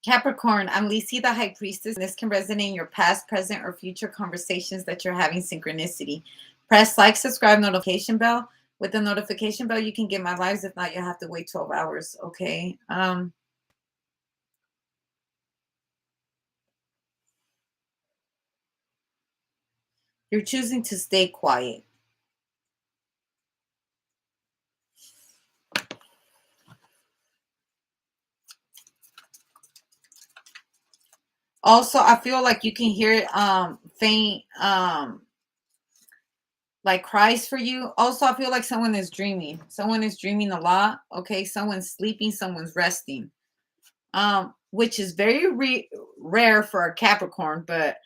Capricorn, I'm Lisi, the High Priestess. This can resonate in your past, present, or future conversations that you're having synchronicity. Press like, subscribe, notification bell. With the notification bell, you can get my lives. If not, you'll have to wait 12 hours. Okay. You're choosing to stay quiet. Also, I feel like you can hear faint like cries for you. Also, I feel like someone is dreaming. Someone is dreaming a lot. Okay, someone's sleeping, someone's resting. Which is very rare for a Capricorn, but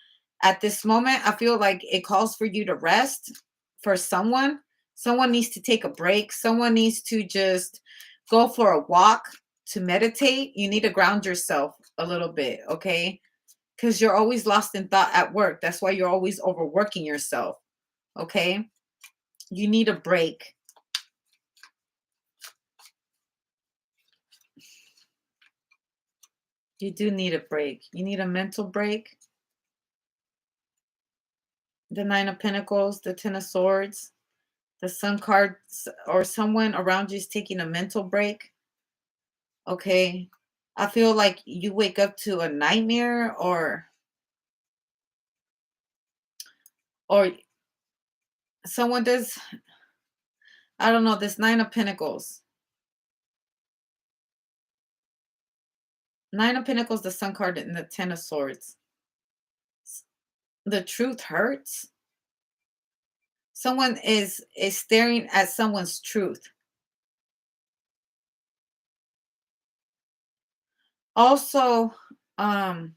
at this moment, I feel like it calls for you to rest for someone. Someone needs to take a break. Someone needs to just go for a walk to meditate. You need to ground yourself a little bit, okay? Because you're always lost in thought at work. That's why you're always overworking yourself, okay? You need a break. You do need a break. You need a mental break. The Nine of Pentacles, the Ten of Swords, the Sun cards, or someone around you is taking a mental break. Okay. I feel like you wake up to a nightmare or someone does, I don't know, this Nine of Pentacles. Nine of Pentacles, the Sun card, and the Ten of Swords. The truth hurts. Someone is staring at someone's truth. Also, I'm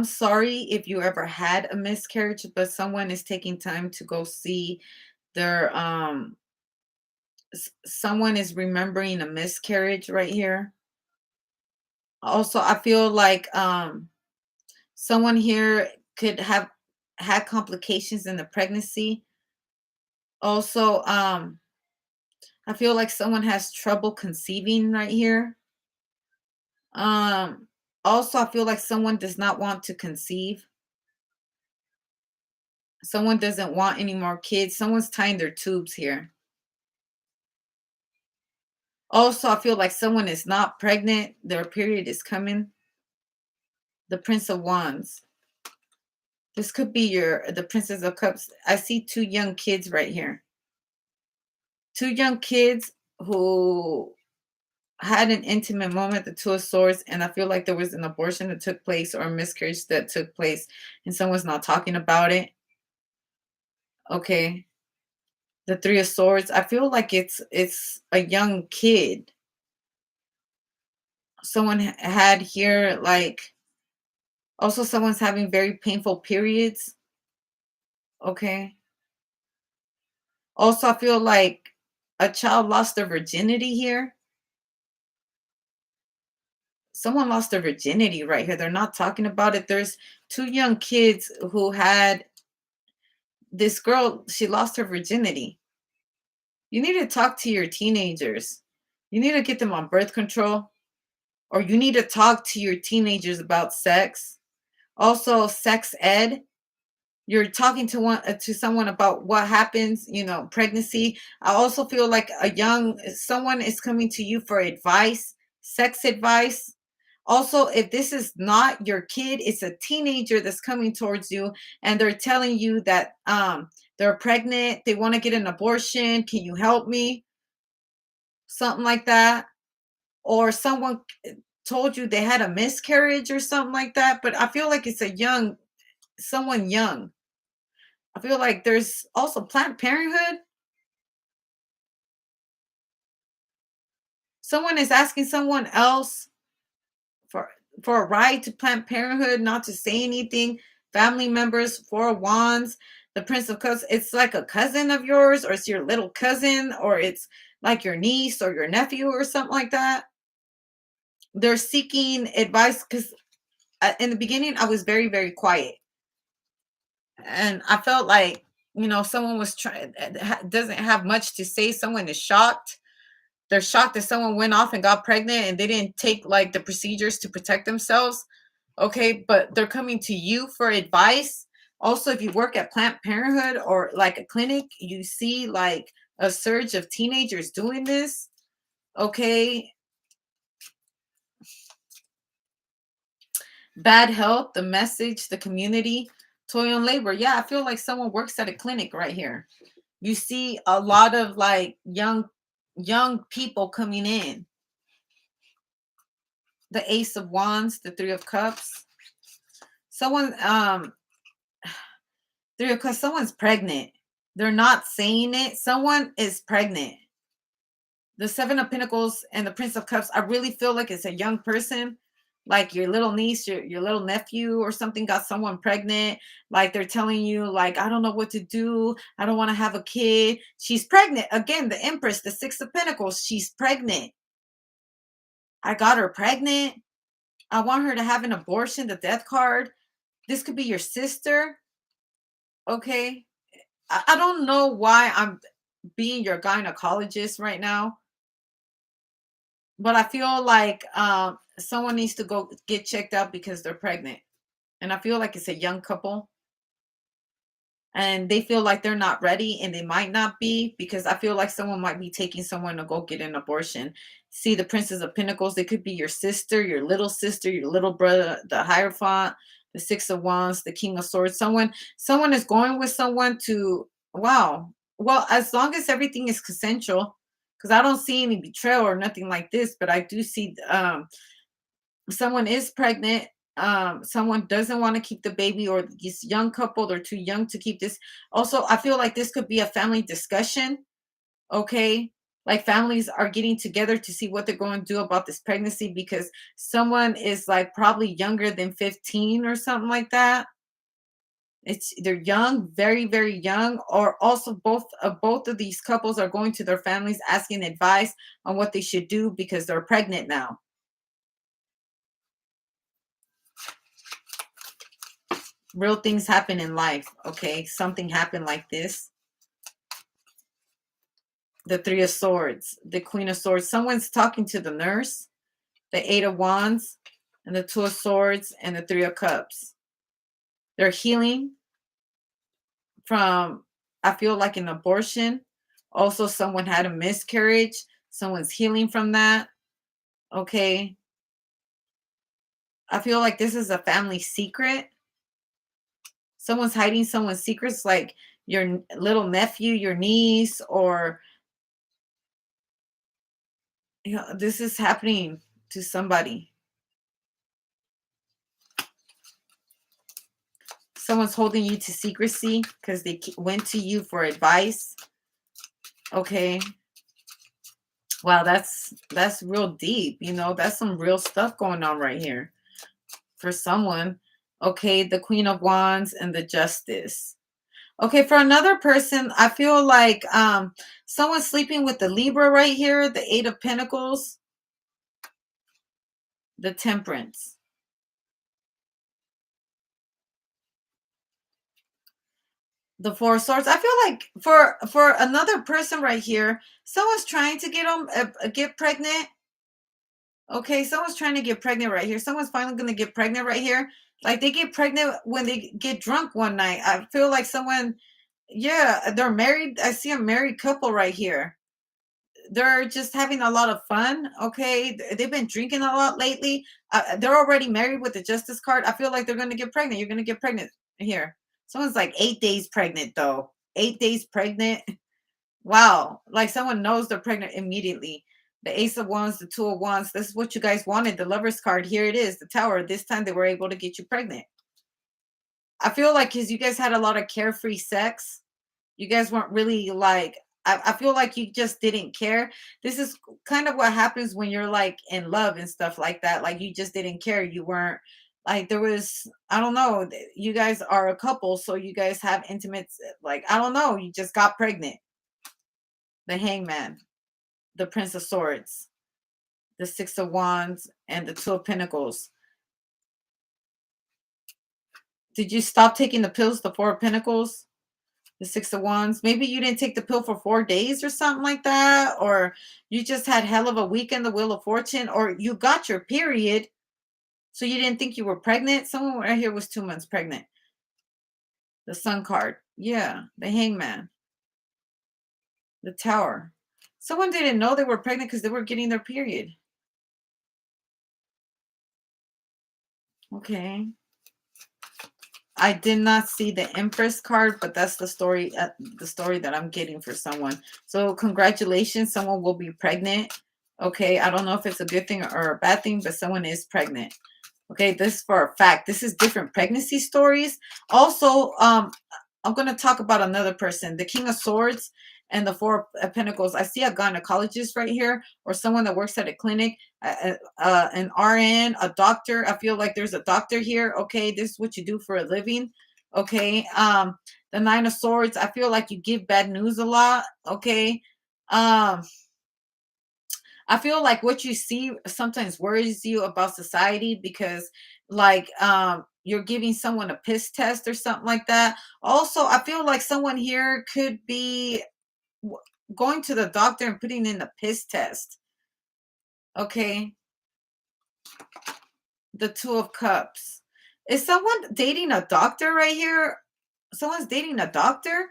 sorry if you ever had a miscarriage, but someone is taking time to go see their someone is remembering a miscarriage right here. Also, I feel like someone here could have had complications in the pregnancy. Also, I feel like someone has trouble conceiving right here. Um, Also, I feel like someone does not want to conceive. Someone doesn't want any more kids. Someone's tying their tubes here. Also, I feel like someone is not pregnant. Their period is coming. The Prince of Wands. This could be the Princess of Cups. I see two young kids right here. Two young kids who had an intimate moment, the Two of Swords, and I feel like there was an abortion that took place or a miscarriage that took place, and someone's not talking about it. Okay. The Three of Swords. I feel like it's a young kid. Someone had here like also someone's having very painful periods. Okay. Also, I feel like a child lost their virginity here. Someone lost their virginity right here. They're not talking about it. There's two young kids who had this girl, she lost her virginity. You need to talk to your teenagers. You need to get them on birth control, or you need to talk to your teenagers about sex. Also, sex ed. You're talking to someone about what happens, pregnancy. I also feel like someone is coming to you for advice, sex advice. Also, if this is not your kid, it's a teenager that's coming towards you and they're telling you that they're pregnant, they want to get an abortion, can you help me? Something like that. Or someone told you they had a miscarriage or something like that, but I feel like it's someone young. I feel like there's also Planned Parenthood. Someone is asking someone else for a ride to Planned Parenthood, not to say anything. Family members, Four of Wands, the Prince of Cups. It's like a cousin of yours, or it's your little cousin, or it's like your niece or your nephew or something like that. They're seeking advice because in the beginning I was very, very quiet, and I felt like someone was trying doesn't have much to say. Someone is shocked. they're shocked that someone went off and got pregnant and they didn't take like the procedures to protect themselves. Okay, but they're coming to you for advice. Also, if you work at Planned Parenthood or like a clinic, you see like a surge of teenagers doing this. Okay, bad health, the message, the community, toil and labor. Yeah, I feel like someone works at a clinic right here. You see a lot of like young people coming in. The Ace of Wands, the Three of Cups. Someone Three of Cups, someone's pregnant. They're not saying it. Someone is pregnant. The Seven of Pentacles and the Prince of Cups, I really feel like it's a young person, like your little niece, your little nephew or something got someone pregnant. Like they're telling you, like, I don't know what to do. I don't want to have a kid. She's pregnant. Again, the Empress, the Six of Pentacles, she's pregnant. I got her pregnant. I want her to have an abortion, the Death card. This could be your sister. Okay. I don't know why I'm being your gynecologist right now, but I feel like someone needs to go get checked out because they're pregnant. And I feel like it's a young couple and they feel like they're not ready and they might not be because I feel like someone might be taking someone to go get an abortion. See the Princess of Pentacles, they could be your sister, your little brother, the Hierophant, the Six of Wands, the King of Swords. Someone is going with someone to wow. Well, as long as everything is consensual, because I don't see any betrayal or nothing like this, but I do see someone is pregnant, someone doesn't want to keep the baby, or this young couple, they're too young to keep this. Also, I feel like this could be a family discussion. Okay, like families are getting together to see what they're going to do about this pregnancy because someone is like probably younger than 15 or something like that. They're young, very very young, or also both of these couples are going to their families asking advice on what they should do because they're pregnant now. Real things happen in life. Okay, something happened like this. The Three of Swords, the Queen of Swords, someone's talking to the nurse, the Eight of Wands, and the Two of Swords, and the Three of Cups. They're healing from, I feel like, an abortion. Also, someone had a miscarriage. Someone's healing from that. Okay, I feel like this is a family secret. Someone's hiding someone's secrets, like your little nephew, your niece, or this is happening to somebody. Someone's holding you to secrecy because they went to you for advice. Okay. Wow, that's real deep. That's some real stuff going on right here for someone. Okay, the Queen of Wands and the Justice. Okay, for another person, I feel like someone's sleeping with the Libra right here, the Eight of Pentacles, the Temperance. The Four of Swords. I feel like for another person right here, someone's trying to get pregnant. Okay, someone's trying to get pregnant right here. Someone's finally going to get pregnant right here. Like they get pregnant when they get drunk one night. I feel like someone, yeah, they're married. I see a married couple right here. They're just having a lot of fun. Okay, they've been drinking a lot lately. They're already married with the Justice card. I feel like they're going to get pregnant. You're going to get pregnant here. Someone's like 8 days pregnant though. 8 days pregnant. Wow. Like someone knows they're pregnant immediately. The Ace of Wands, the Two of Wands. This is what you guys wanted. The Lover's card. Here it is. The Tower. This time they were able to get you pregnant. I feel like because you guys had a lot of carefree sex. You guys weren't really like, I feel like you just didn't care. This is kind of what happens when you're like in love and stuff like that. Like you just didn't care. You weren't like, there was, I don't know. You guys are a couple. So you guys have intimate, like, I don't know. You just got pregnant. The Hangman, the Prince of Swords, the Six of Wands, and the Two of Pentacles. Did you stop taking the pills, the Four of Pentacles? The Six of Wands. Maybe you didn't take the pill for 4 days or something like that, or you just had hell of a weekend, the Wheel of Fortune, or you got your period, so you didn't think you were pregnant. Someone right here was 2 months pregnant. The Sun card. Yeah, the Hangman, the Tower. Someone didn't know they were pregnant because they were getting their period. Okay. I did not see the Empress card, but that's the story that I'm getting for someone. So congratulations, someone will be pregnant. Okay, I don't know if it's a good thing or a bad thing, but someone is pregnant. Okay, this is for a fact. This is different pregnancy stories. Also, I'm going to talk about another person, the King of Swords and the Four of Pentacles. I see a gynecologist right here, or someone that works at a clinic, an RN, a doctor. I feel like there's a doctor here. Okay, this is what you do for a living. Okay, the Nine of Swords. I feel like you give bad news a lot. Okay, I feel like what you see sometimes worries you about society because like you're giving someone a piss test or something like that. Also, I feel like someone here could be w- going to the doctor and putting in a piss test. Okay, the Two of Cups. Is someone dating a doctor right here? Someone's dating a doctor?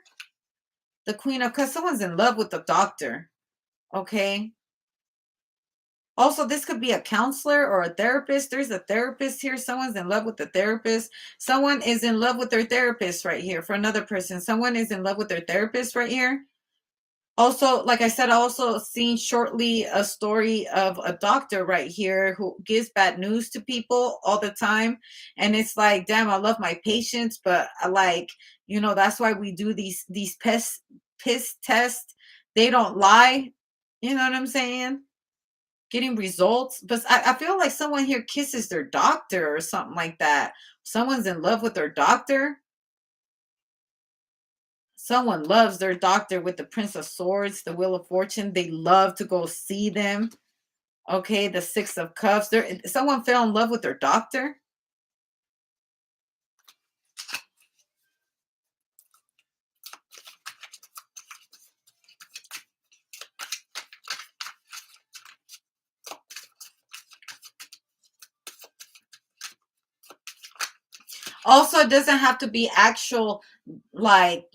The Queen of Cups. Someone's in love with the doctor. Okay. Also, this could be a counselor or a therapist. There's a therapist here. Someone's in love with the therapist. Someone is in love with their therapist right here for another person. Someone is in love with their therapist right here. Also, like I said, I also seen shortly a story of a doctor right here who gives bad news to people all the time. And it's like, damn, I love my patients, but I like, that's why we do these piss tests. They don't lie. You know what I'm saying? Getting results. But I feel like someone here kisses their doctor or something like that. Someone's in love with their doctor. Someone loves their doctor with the Prince of Swords, the Wheel of Fortune. They love to go see them. Okay, the Six of Cups. Someone fell in love with their doctor. Also, it doesn't have to be actual, like,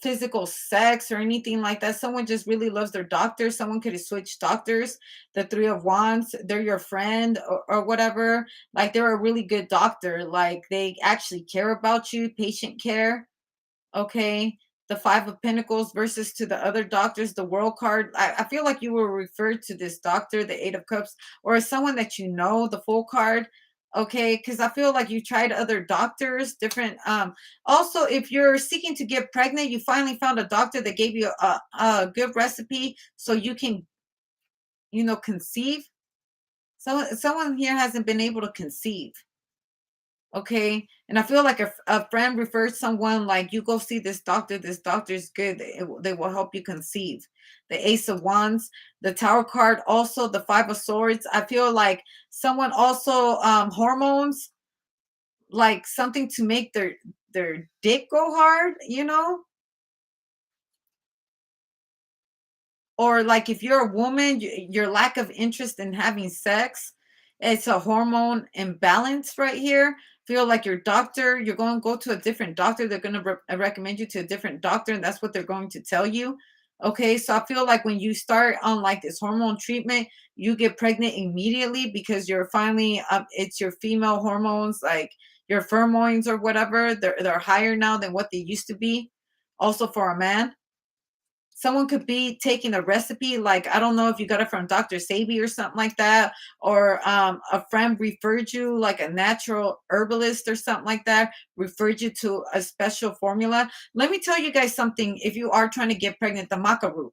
physical sex or anything like that. Someone just really loves their doctor. Someone could have switched doctors. The Three of Wands, they're your friend or whatever. Like, they're a really good doctor. Like, they actually care about you, patient care. Okay. The Five of Pentacles versus to the other doctors, the World card. I feel like you were referred to this doctor, the Eight of Cups, or someone that you know, the Full card. Okay, because I feel like you tried other doctors, different. Also, if you're seeking to get pregnant, you finally found a doctor that gave you a good recipe so you can, conceive. So someone here hasn't been able to conceive. Okay. And I feel like a friend referred someone like you go see this doctor is good. They will help you conceive. The Ace of Wands, the Tower card, also the Five of Swords. I feel like someone also hormones, like something to make their dick go hard, or like if you're a woman, your lack of interest in having sex, it's a hormone imbalance right here. Feel like your doctor, you're going to go to a different doctor. They're going to recommend you to a different doctor, and that's what they're going to tell you. Okay, so I feel like when you start on like this hormone treatment, you get pregnant immediately because you're finally it's your female hormones, like your pheromones or whatever. They're higher now than what they used to be. Also for a man, someone could be taking a recipe, like I don't know if you got it from Dr. Sabi or something like that, or a friend referred you, like a natural herbalist or something like that, referred you to a special formula. Let me tell you guys something. If you are trying to get pregnant, the maca root.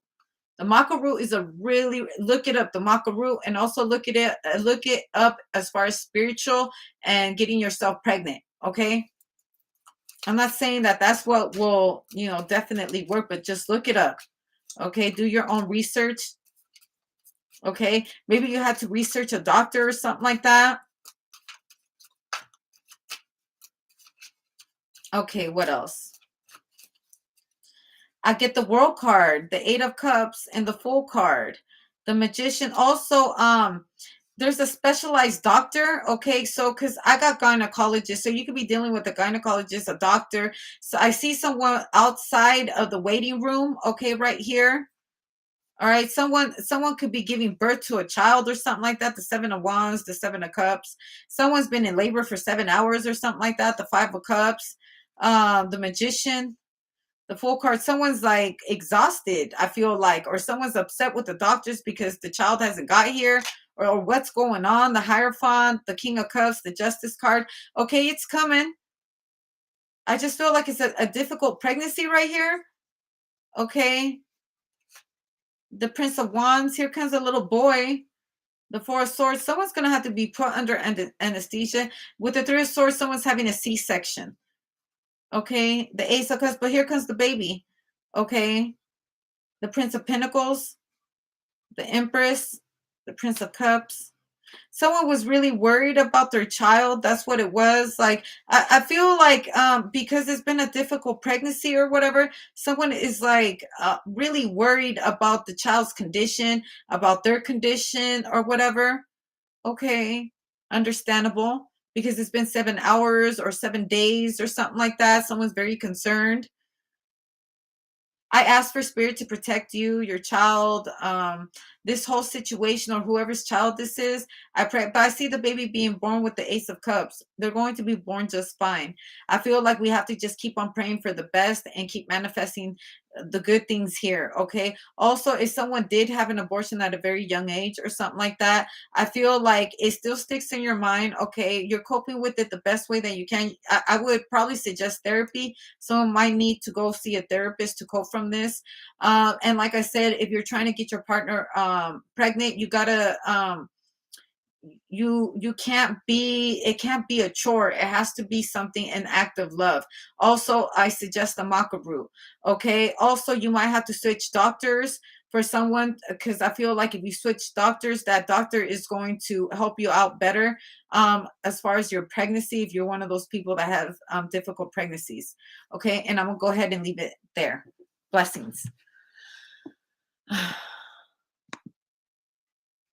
The maca root is a really, look it up, the maca root, and also look it up as far as spiritual and getting yourself pregnant. Okay. I'm not saying that that's what will, definitely work, but just look it up. Okay, do your own research. Okay, maybe you had to research a doctor or something like that. Okay, what else? I get the World card, the Eight of Cups, and the Fool card. The Magician. Also, there's a specialized doctor. Okay, so because I got gynecologist, so you could be dealing with a gynecologist, a doctor. So I see someone outside of the waiting room. Okay, right here. All right, someone could be giving birth to a child or something like that. The Seven of Wands, the Seven of Cups. Someone's been in labor for 7 hours or something like that. The Five of Cups, the Magician, the Fool card. Someone's like exhausted, I feel like, or someone's upset with the doctors because the child hasn't got here, or what's going on. The Hierophant, the King of Cups, the Justice card. Okay, it's coming. I just feel like it's a difficult pregnancy right here. Okay, the Prince of Wands. Here comes a little boy. The Four of Swords. Someone's going to have to be put under anesthesia. With the Three of Swords, someone's having a C-section. Okay. The Ace of Cups. But here comes the baby. Okay. The Prince of Pentacles. The Empress. The Prince of Cups. Someone was really worried about their child. That's what it was. Like, I feel like because it's been a difficult pregnancy or whatever, someone is like really worried about the child's condition, about their condition or whatever. Okay, understandable, because it's been 7 hours or 7 days or something like that. Someone's very concerned. I ask for spirit to protect you, your child, this whole situation, or whoever's child this is. I pray, but I see the baby being born with the Ace of Cups. They're going to be born just fine. I feel like we have to just keep on praying for the best and keep manifesting the good things here. Okay. Also, if someone did have an abortion at a very young age or something like that, I feel like it still sticks in your mind. Okay. You're coping with it the best way that you can. I would probably suggest therapy. Someone might need to go see a therapist to cope from this. And like I said, if you're trying to get your partner pregnant, you gotta you can't be, it can't be a chore. It has to be something, an act of love. Also, I suggest the maca root. Okay. Also, you might have to switch doctors for someone, because I feel like if you switch doctors, that doctor is going to help you out better as far as your pregnancy, if you're one of those people that have difficult pregnancies. Okay. And I'm gonna go ahead and leave it there. Blessings.